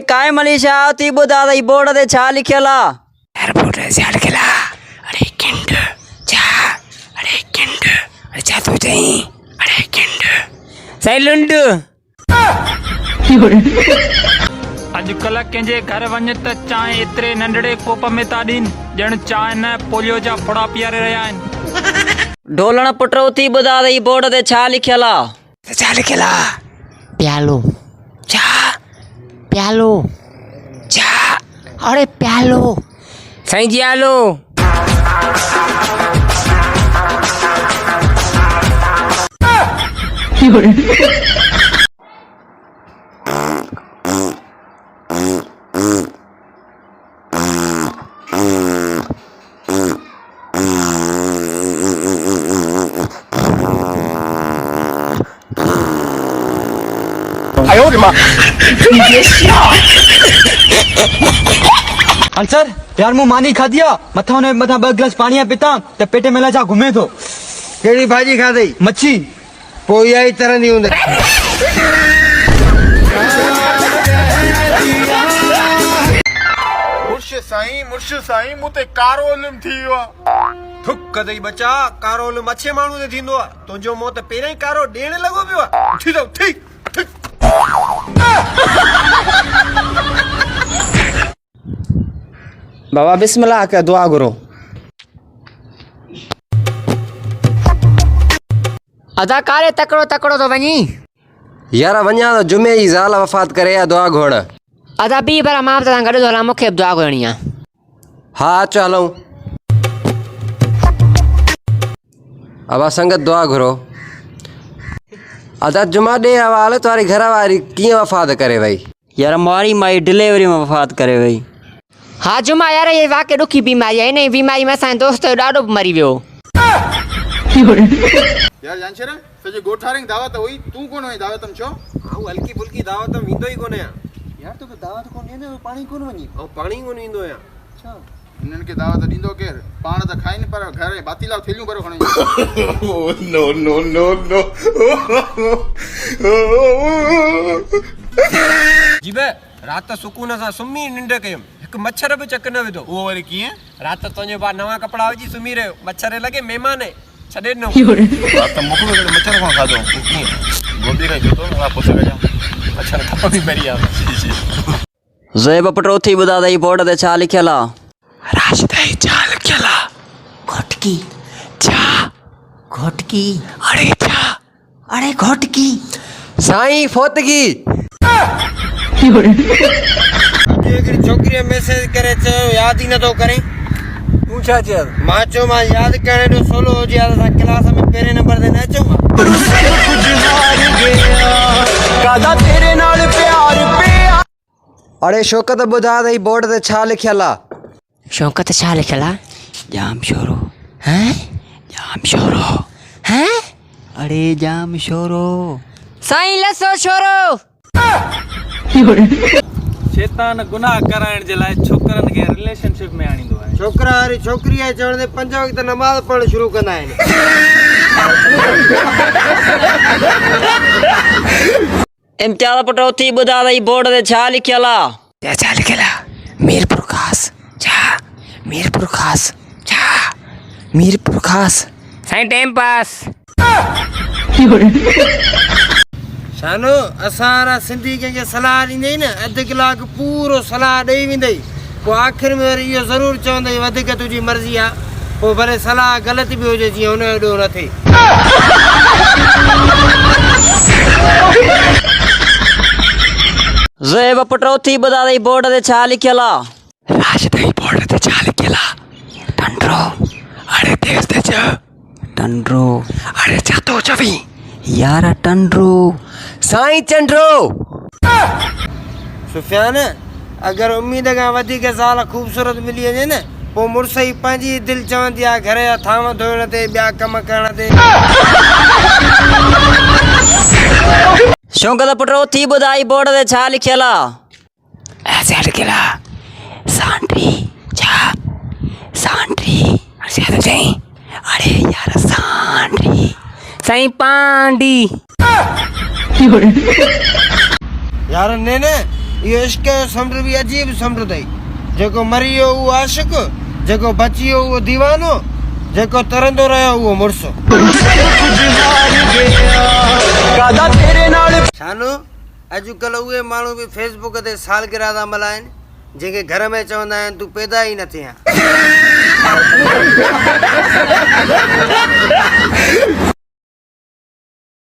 काय मनीषा ती ॿुधा त बोर्ड ते छा लिखियल आहे? एयरपोर्ट ते छा लिखियल आहे? अरे किंड छा? अरे किंड अरे छा तूं चईं? अरे किंड साइलेंट। अॼुकल्ह कंहिंजे घर वञ त चांहि एतिरे नंढड़े कोप में था ॾीन ॼण चांहि न पोलियो जा फुड़ा पीआरे रहिया आहिनि। ढोलण पुटो थी ॿुधा त बोर्ड ते छा लिखियल आहे? छा लिखियल आहे? प्यालो छा? प्यालो छा? अरे प्यालो साईं जी आलो। आंसर यार मुंह मानी खा दिया मथा ने मथा 2 गिलास पानी पीता तो पेटे में लाचा घूमे तो केड़ी भाजी खाधी? मच्छी पोई आई तरह नहीं हुंदे। मुर्शिद साईं मुते कारो इल्म थी वियो आहे। थुक दई बचा कारो इल्म अच्छे माण्हू ते थींदो आहे। तुंहिंजो मुंह त पहिरियों ई कारो ॾियण लॻो पियो आहे। उथी जाओ ठीक बाबा बिस्मिल्लाह का दुआ करो। अदाकारे तकड़ो तकड़ो तो वनी यार वञा तो जुमे जी ज़ाल वफ़ात करे या दुआ घोड़। अदा बी पर मां त गॾु तो हलां मूंखे दुआ करणी आहे। हा अचो हलूं। अब संगत दुआ घुरो। अदा जुमा ॾे हवाले तुम्हारी घर वारी कीअं वफ़ात करे वई? यार मारी माई डिलीवरी में वफ़ात करे वई। हा जुमा यार ये वाक़ई ॾुखी बीमारी आहे। इन बीमारी में असांजो दोस्त ॾाढो मरी वियो। यार जानशर सॼे गोठारिंग दावत हुई तू कोन वई दावत में छो? आऊं हल्की फुल्की दावत में ईंदो ई कोने यार तो दावत कोन ने पानी कोन वनी ऐं पाणी कोन ईंदो या। अच्छा इन्हनि खे दावत ॾींदो केरु? पाण त खाइनि पर घर बातीला थेलियूं भरो खणी। नो नो नो नो जी बे रात सुकून सां सुम्ही निंड कयमि हिकु मच्छर बि चक न विधो। उहो वरी कीअं? रात तुंहिंजो भाउ नवां कपिड़ा विझी सुम्ही रहियो मच्छर लॻे महिमान छॾे ॾिनो। रात मोकिलो मच्छर खां खाधो कीअं? गोभी खाई जो तो पुछ कजा मच्छर खप बि मरी आ। ज़ेब पुटो थी ॿुधा त बोर्ड ते छा लिखियल आहे? राजदाई छा लिखियल आहे? घोटकी छा? घोटकी अरे छा? अरे घोटकी साईं फोतगी। हिकिड़ी छोकिरीअ मैसेज करे चयो यादि ई नथो करे। तूं छा चयो? मां चयो मां यादि करण जो सोलो हुजे हा त असां क्लास में पहिरें नंबर ते न अचूं। अरे शौकत ॿुधा त बोर्ड ते छा लिखियल आहे? शौकत छा लिखियल आहे? जाम शोरो। हैं? जाम शोरो। हैं? अरे जाम शोरो। साईं लसो छोरो। शैतान गुनाह कराइण जे लाइ छोकरनि खे रिलेशनशिप में आणींदो आहे। छोकिरा वारी छोकिरी आहे चवण ते 5 वक़्त नमाज़ पढ़णु शुरू कंदा आहिनि। इम्तियाज़ पुटो थी ॿुधा त बोर्ड ते छा लिखियल आहे? छा लिखियल आहे? मीरपुर खास छा? मीरपुर खास छा? मीरपुर खास साईं टाइम पास। शानो असां वारा सिंधी कंहिंखे सलाह ॾींदई न अधु कलाकु पूरो सलाह ॾेई वेंदई पोइ आख़िर में वरी इहो ज़रूरु चवंदई वधीक तुंहिंजी मर्ज़ी आहे। पोइ भले सलाह ग़लति बि हुजे जीअं हुनजो ॾोह न थिए। ज़ेब पुटो थी ॿुधा त बोर्ड ते छा लिखियल आहे? राजदाई बोर्ड ते छा लिखियल आहे? टंडरो अरे तेज ते चओ। टंडरो। अरे छा थो चवीं? यार टंडरो। साईं चंडरो। सुफ़ियान अगरि उम्मीद खां वधीक ज़ाल ख़ूबसूरत मिली वञे न पोइ मुड़ुस ई पंहिंजी दिलि चवंदी आहे घर जा थांव धोइण ते ॿिया कम करण ते। शौकत पुटो थी ॿुधा बोर्ड ते छा लिखियल आहे? ऐसे लिखियल आहे सांड्री छा? सांड्री अरे छा थो चईं? अरे यार सांड्री साईं पांडी। यार ने इहो इश्क जो समुंड बि अजीब समुंड अथई। जेको मरी वियो उहो आशिक, जेको बची वियो उहो दीवानो, जेको तरंदो रहियो उहो मुड़सो। शानू अॼुकल्ह उहे माण्हू बि फेसबुक ते सालगिरह था मल्हाइनि जंहिंखे घर में चवंदा आहिनि तूं पैदा ई न थियां।